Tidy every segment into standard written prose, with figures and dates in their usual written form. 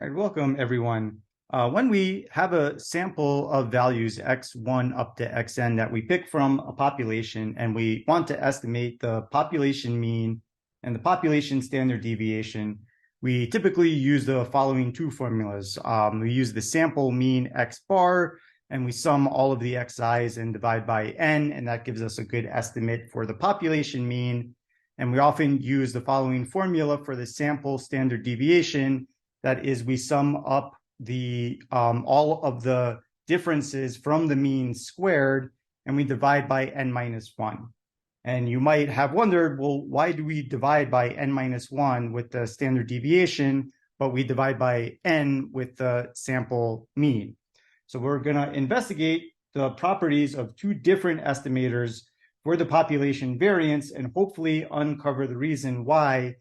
All right, welcome everyone. When we have a sample of values x1 up to xn that we pick from a population and we want to estimate the population mean and the population standard deviation, we typically use the following two formulas. We use the sample mean x bar and we sum all of the xi's and divide by n, and that gives us a good estimate for the population mean. And we often use the following formula for the sample standard deviation. That is, we sum up the all of the differences from the mean squared, and we divide by n minus 1. And you might have wondered, well, why do we divide by n minus 1 with the standard deviation, but we divide by n with the sample mean? So we're going to investigate the properties of two different estimators for the population variance and hopefully uncover the reason why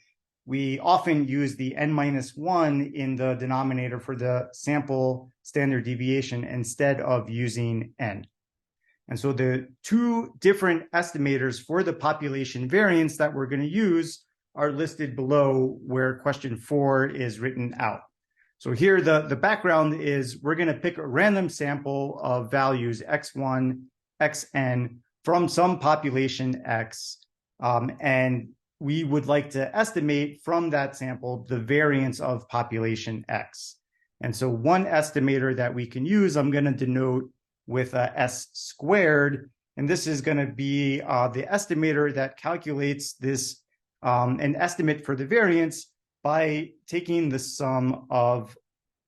we often use the n-1 in the denominator for the sample standard deviation instead of using n. And so the two different estimators for the population variance that we're going to use are listed below where question 4 is written out. So here the background is we're going to pick a random sample of values x1, xn from some population x, and we would like to estimate from that sample the variance of population x. And so one estimator that we can use, I'm going to denote with s squared, and this is going to be the estimator that calculates this, an estimate for the variance by taking the sum of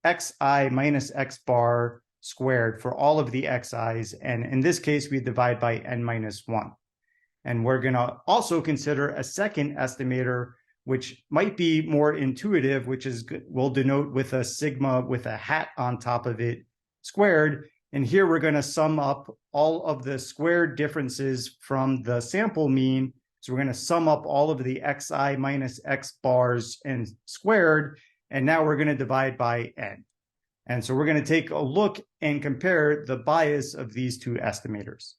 xi minus x bar squared for all of the xi's, and in this case we divide by n minus 1. And we're going to also consider a second estimator, which might be more intuitive, which is we'll denote with a sigma with a hat on top of it squared. And here we're going to sum up all of the squared differences from the sample mean. So we're going to sum up all of the xi minus x bars and squared. And now we're going to divide by n. And so we're going to take a look and compare the bias of these two estimators.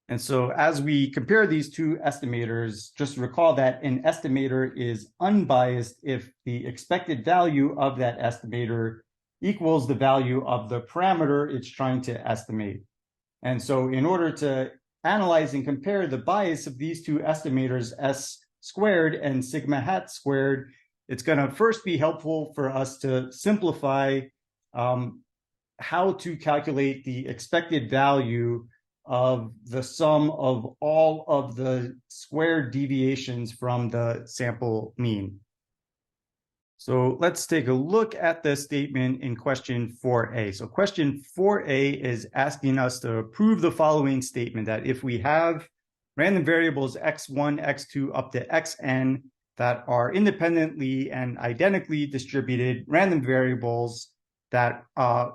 And so as we compare these two estimators, just recall that an estimator is unbiased if the expected value of that estimator equals the value of the parameter it's trying to estimate. And so in order to analyze and compare the bias of these two estimators, s squared and sigma hat squared, it's going to first be helpful for us to simplify how to calculate the expected value of the sum of all of the squared deviations from the sample mean. So let's take a look at the statement in question 4a. So question 4a is asking us to prove the following statement, that if we have random variables x1, x2 up to xn that are independently and identically distributed random variables that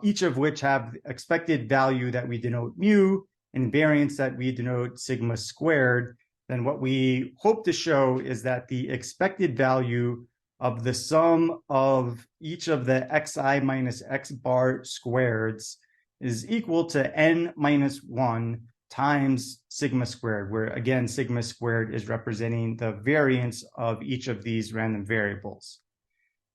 each of which have expected value that we denote mu and variance that we denote sigma squared, then what we hope to show is that the expected value of the sum of each of the xi minus x bar squareds is equal to n minus 1 times sigma squared, where again sigma squared is representing the variance of each of these random variables.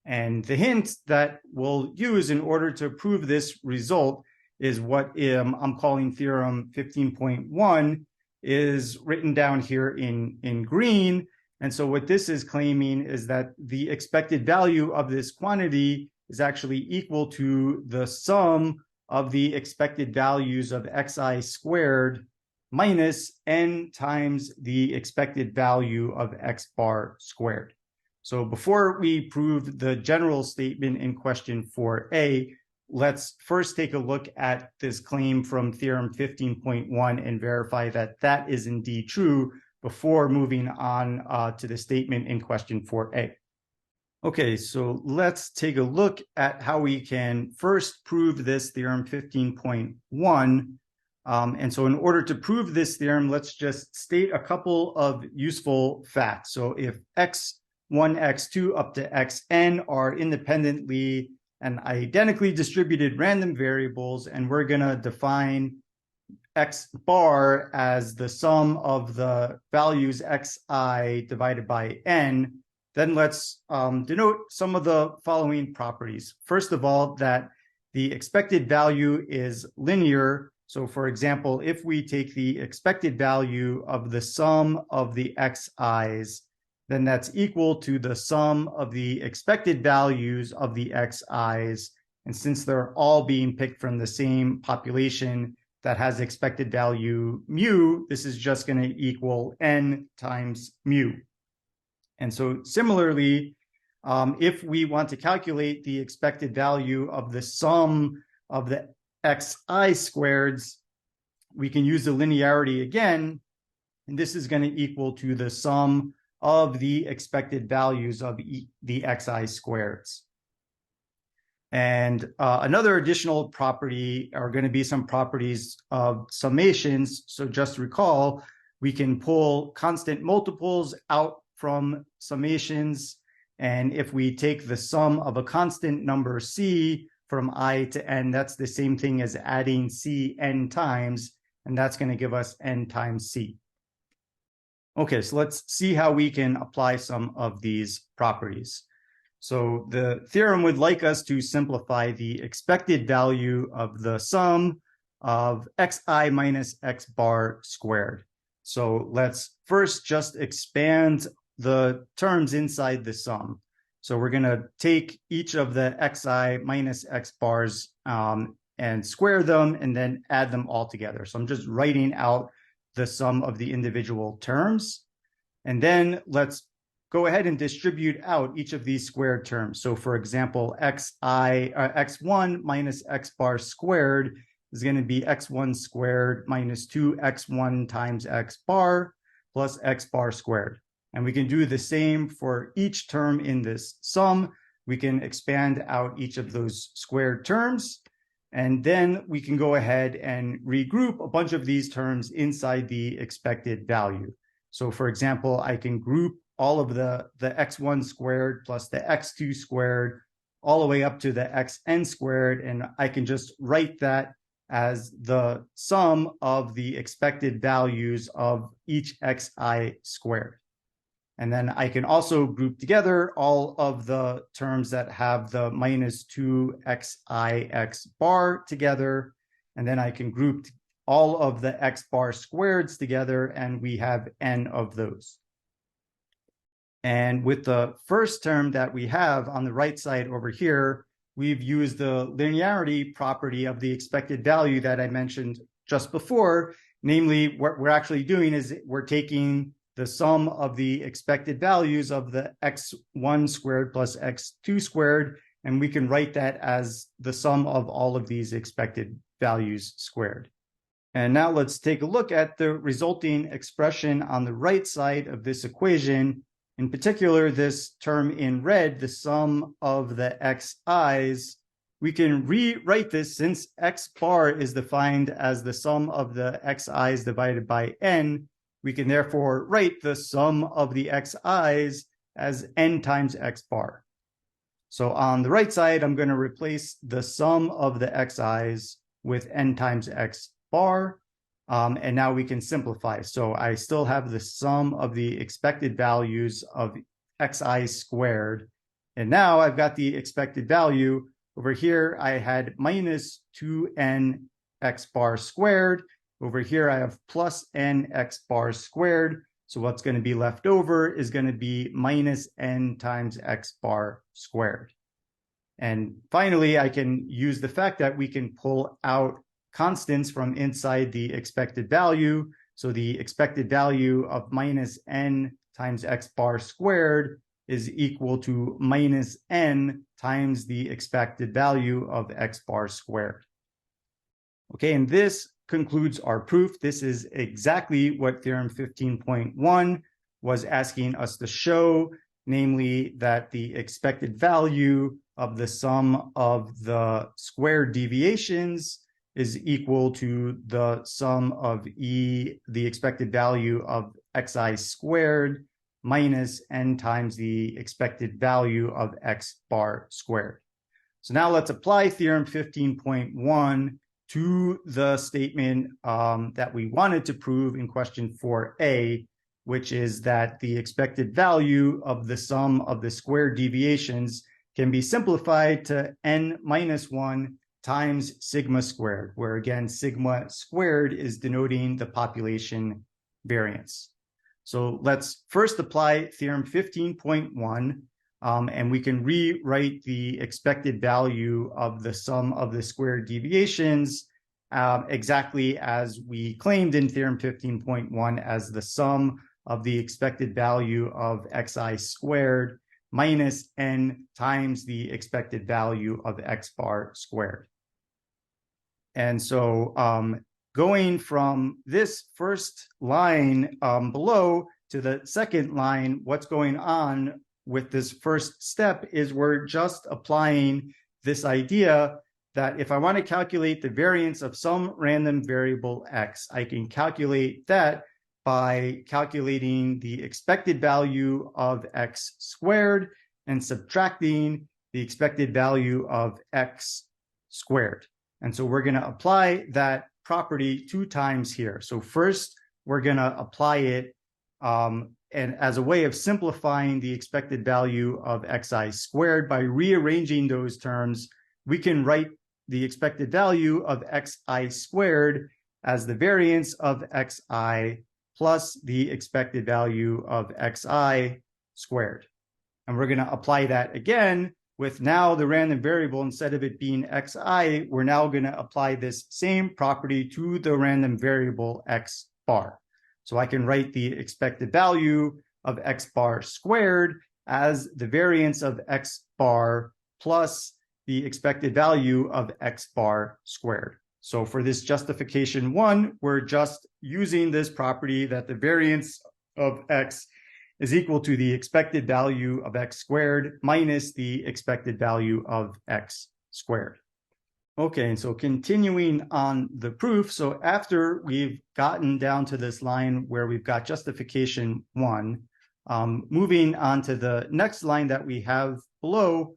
And the hint that we'll use in order to prove this result is what I'm calling Theorem 15.1, is written down here in green. And so what this is claiming is that the expected value of this quantity is actually equal to the sum of the expected values of xi squared minus n times the expected value of x bar squared. So before we prove the general statement in question 4a, let's first take a look at this claim from Theorem 15.1 and verify that that is indeed true before moving on to the statement in question 4a. Okay, so let's take a look at how we can first prove this Theorem 15.1. And so in order to prove this theorem, let's just state a couple of useful facts. So if x1, x2 up to xn are independently and identically distributed random variables, and we're going to define x bar as the sum of the values xi divided by n, then let's denote some of the following properties. First of all, that the expected value is linear. So for example, if we take the expected value of the sum of the xi's, then that's equal to the sum of the expected values of the xi's. And since they're all being picked from the same population that has expected value mu, this is just going to equal n times mu. And so similarly, if we want to calculate the expected value of the sum of the xi squareds, we can use the linearity again, and this is going to equal to the sum of the expected values of the xi squareds. And another additional property are going to be some properties of summations. So just recall, we can pull constant multiples out from summations. And if we take the sum of a constant number c from I to n, that's the same thing as adding c n times, and that's going to give us n times c. Okay, so let's see how we can apply some of these properties. So the theorem would like us to simplify the expected value of the sum of xi minus x bar squared. So let's first just expand the terms inside the sum. So we're going to take each of the xi minus x bars and square them and then add them all together. So I'm just writing out the sum of the individual terms. And then let's go ahead and distribute out each of these squared terms. So for example, x1 minus x bar squared is going to be x1 squared minus 2x1 times x bar plus x bar squared. And we can do the same for each term in this sum. We can expand out each of those squared terms. And then we can go ahead and regroup a bunch of these terms inside the expected value. So for example, I can group all of the x1 squared plus the x2 squared all the way up to the xn squared. And I can just write that as the sum of the expected values of each xi squared. And then I can also group together all of the terms that have the minus 2xi x bar together. And then I can group all of the x bar squareds together, and we have n of those. And with the first term that we have on the right side over here, we've used the linearity property of the expected value that I mentioned just before. Namely, what we're actually doing is we're taking the sum of the expected values of the x1 squared plus x2 squared, and we can write that as the sum of all of these expected values squared. And now let's take a look at the resulting expression on the right side of this equation. In particular, this term in red, the sum of the xi's. We can rewrite this since x bar is defined as the sum of the xi's divided by n. We can therefore write the sum of the xi's as n times x bar. So on the right side, I'm going to replace the sum of the xi's with n times x bar. And now we can simplify. So I still have the sum of the expected values of xi squared. And now I've got the expected value. Over here, I had minus 2n x bar squared. Over here, I have plus n x bar squared. So what's going to be left over is going to be minus n times x bar squared. And finally, I can use the fact that we can pull out constants from inside the expected value. So the expected value of minus n times x bar squared is equal to minus n times the expected value of x bar squared. Okay, and this concludes our proof. This is exactly what Theorem 15.1 was asking us to show, namely that the expected value of the sum of the squared deviations is equal to the sum of the expected value of xi squared minus n times the expected value of x bar squared. So now let's apply Theorem 15.1 to the statement that we wanted to prove in question 4a, which is that the expected value of the sum of the squared deviations can be simplified to n minus 1 times sigma squared, where again, sigma squared is denoting the population variance. So let's first apply theorem 15.1, and we can rewrite the expected value of the sum of the squared deviations exactly as we claimed in theorem 15.1 as the sum of the expected value of xi squared minus n times the expected value of x bar squared. And so going from this first line below to the second line, what's going on with this first step is we're just applying this idea that if I want to calculate the variance of some random variable x, I can calculate that by calculating the expected value of x squared and subtracting the expected value of x squared. And so we're going to apply that property 2 times here. So first, we're going to apply it and as a way of simplifying the expected value of xi squared by rearranging those terms, we can write the expected value of xi squared as the variance of xi plus the expected value of xi squared. And we're going to apply that again with now the random variable, instead of it being xi, we're now going to apply this same property to the random variable x bar. So I can write the expected value of x bar squared as the variance of x bar plus the expected value of x bar squared. So for this justification 1, we're just using this property that the variance of x is equal to the expected value of x squared minus the expected value of x squared. Okay, and so continuing on the proof, so after we've gotten down to this line where we've got justification 1, moving on to the next line that we have below,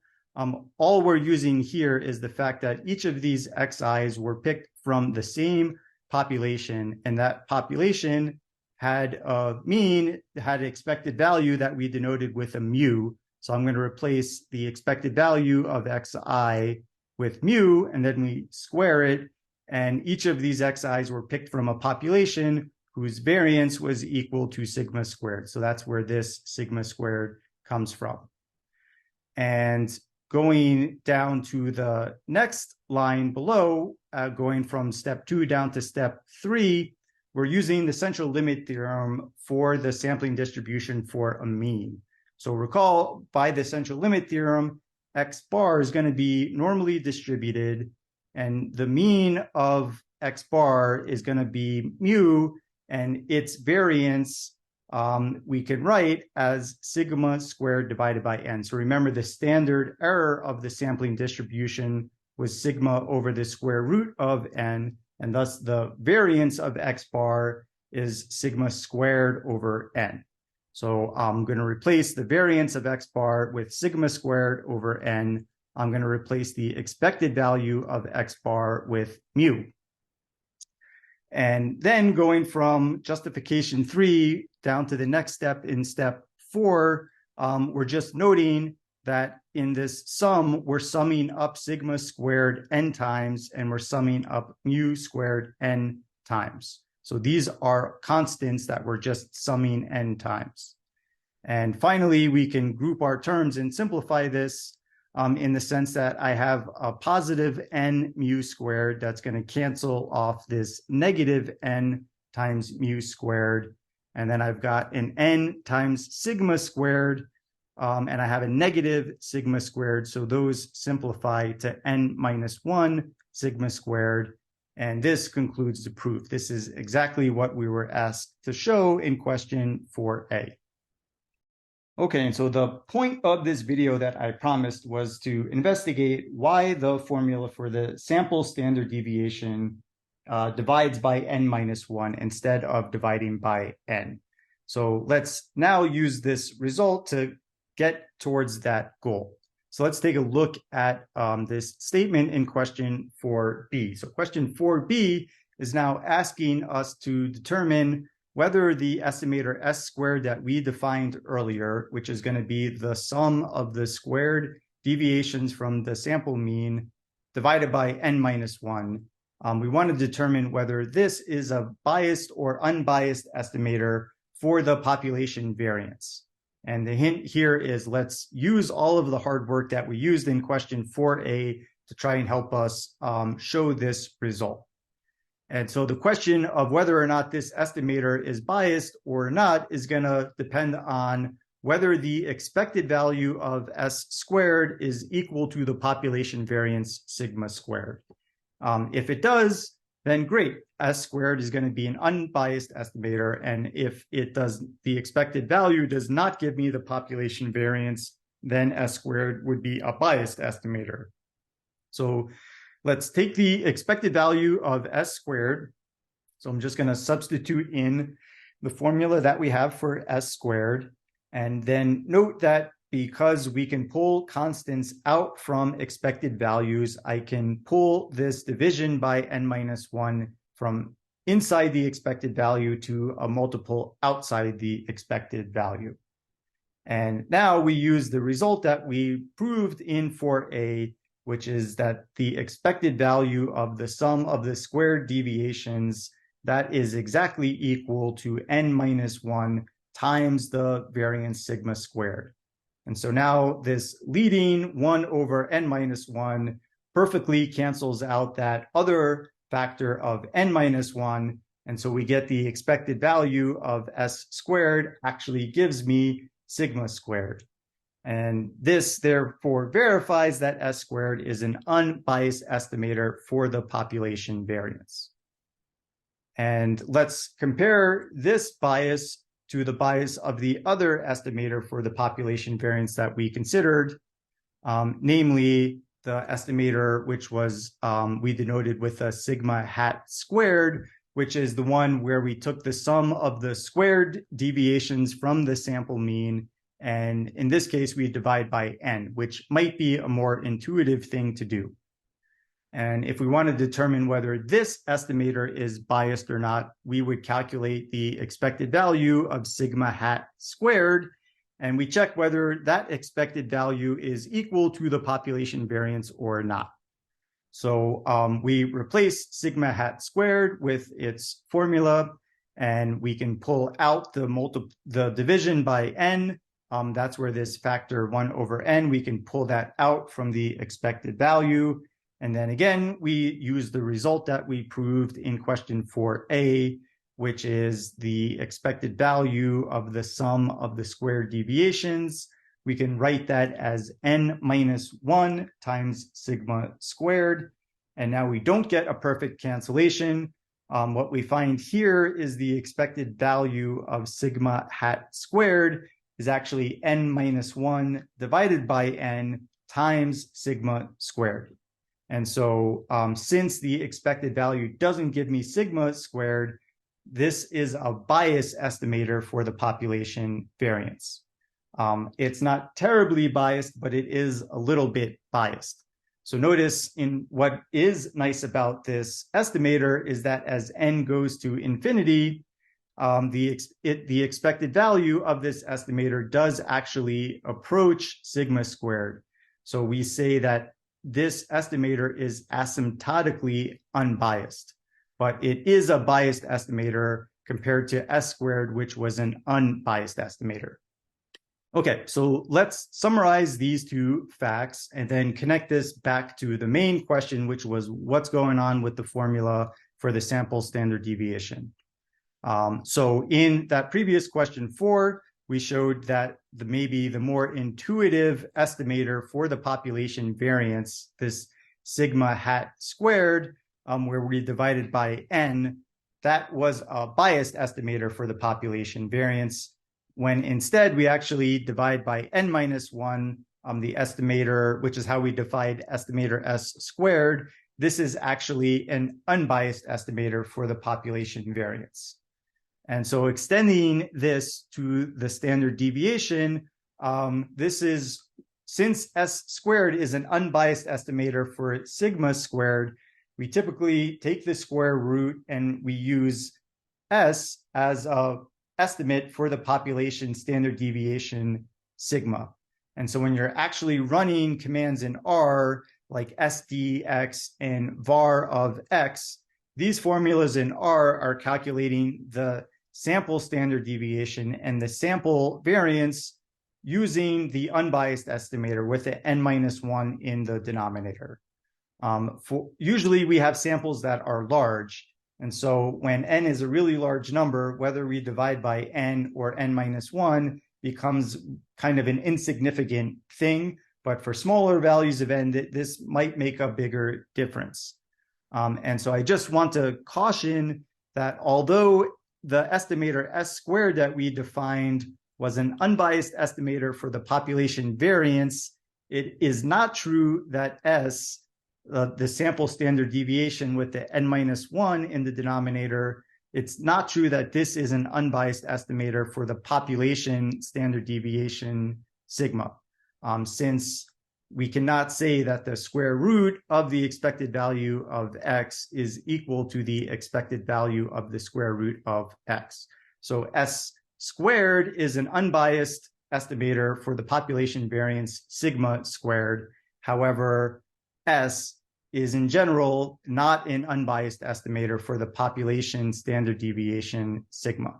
all we're using here is the fact that each of these xi's were picked from the same population, and that population had a mean, had an expected value that we denoted with a mu. So I'm going to replace the expected value of xi with mu, and then we square it. And each of these xi's were picked from a population whose variance was equal to sigma squared. So that's where this sigma squared comes from. And going down to the next line below, going from step 2 down to step 3, we're using the central limit theorem for the sampling distribution for a mean. So recall, by the central limit theorem, x bar is going to be normally distributed, and the mean of x bar is going to be mu, and its variance we can write as sigma squared divided by n. So remember, the standard error of the sampling distribution was sigma over the square root of n, and thus the variance of x bar is sigma squared over n. So I'm going to replace the variance of x bar with sigma squared over n. I'm going to replace the expected value of x bar with mu. And then going from justification 3 down to the next step in step 4, we're just noting that in this sum, we're summing up sigma squared n times, and we're summing up mu squared n times. So these are constants that we're just summing n times. And finally, we can group our terms and simplify this in the sense that I have a positive n mu squared that's going to cancel off this negative n times mu squared. And then I've got an n times sigma squared, and I have a negative sigma squared. So those simplify to n minus 1 sigma squared. And this concludes the proof. This is exactly what we were asked to show in question 4a. Okay, and so the point of this video that I promised was to investigate why the formula for the sample standard deviation divides by n minus 1 instead of dividing by n. So let's now use this result to get towards that goal. So let's take a look at this statement in question 4b. So question 4b is now asking us to determine whether the estimator S squared that we defined earlier, which is going to be the sum of the squared deviations from the sample mean divided by n minus 1, we want to determine whether this is a biased or unbiased estimator for the population variance. And the hint here is let's use all of the hard work that we used in question 4a to try and help us show this result. And so the question of whether or not this estimator is biased or not is going to depend on whether the expected value of S squared is equal to the population variance sigma squared. If it does, then great. S squared is going to be an unbiased estimator. And if it does, the expected value does not give me the population variance, then S squared would be a biased estimator. So let's take the expected value of S squared. So I'm just going to substitute in the formula that we have for S squared. And then note that because we can pull constants out from expected values, I can pull this division by n minus 1 from inside the expected value to a multiple outside the expected value. And now we use the result that we proved in 4a, which is that the expected value of the sum of the squared deviations, that is exactly equal to n minus 1 times the variance sigma squared. And so now this leading 1 over n minus 1 perfectly cancels out that other factor of n minus 1. And so we get the expected value of S squared actually gives me sigma squared. And this therefore verifies that S squared is an unbiased estimator for the population variance. And let's compare this bias to the bias of the other estimator for the population variance that we considered, namely the estimator which was we denoted with a sigma hat squared, which is the one where we took the sum of the squared deviations from the sample mean, and in this case we divide by n, which might be a more intuitive thing to do. And if we want to determine whether this estimator is biased or not, we would calculate the expected value of sigma hat squared, and we check whether that expected value is equal to the population variance or not. So we replace sigma hat squared with its formula, and we can pull out the division by n. That's where this factor 1 over n, we can pull that out from the expected value. And then again, we use the result that we proved in question 4a, which is the expected value of the sum of the squared deviations. We can write that as n minus 1 times sigma squared. And now we don't get a perfect cancellation. What we find here is the expected value of sigma hat squared is actually n minus 1 divided by n times sigma squared. And so since the expected value doesn't give me sigma squared, this is a bias estimator for the population variance. It's not terribly biased, but it is a little bit biased. So notice in what is nice about this estimator is that as n goes to infinity, the expected value of this estimator does actually approach sigma squared. So we say that this estimator is asymptotically unbiased, but it is a biased estimator compared to S squared, which was an unbiased estimator. Okay, so let's summarize these two facts and then connect this back to the main question, which was what's going on with the formula for the sample standard deviation. So in that previous question 4, we showed that maybe the more intuitive estimator for the population variance, this sigma hat squared, where we divided by n, that was a biased estimator for the population variance, when instead we actually divide by n minus 1, the estimator, which is how we divide estimator S squared. This is actually an unbiased estimator for the population variance. And so extending this to the standard deviation, this is, since S squared is an unbiased estimator for sigma squared, we typically take the square root and we use S as a estimate for the population standard deviation sigma. And so when you're actually running commands in R, like SDX and var of X, these formulas in R are calculating the sample standard deviation and the sample variance using the unbiased estimator with the n-1 in the denominator. Usually we have samples that are large. And so when n is a really large number, whether we divide by n or n-1 becomes kind of an insignificant thing. But for smaller values of n, this might make a bigger difference. And so I just want to caution that although the estimator S squared that we defined was an unbiased estimator for the population variance, it is not true that S, the sample standard deviation with the n-1 in the denominator, it's not true that this is an unbiased estimator for the population standard deviation sigma, since we cannot say that the square root of the expected value of x is equal to the expected value of the square root of x. So S squared is an unbiased estimator for the population variance sigma squared. However, S is in general not an unbiased estimator for the population standard deviation sigma.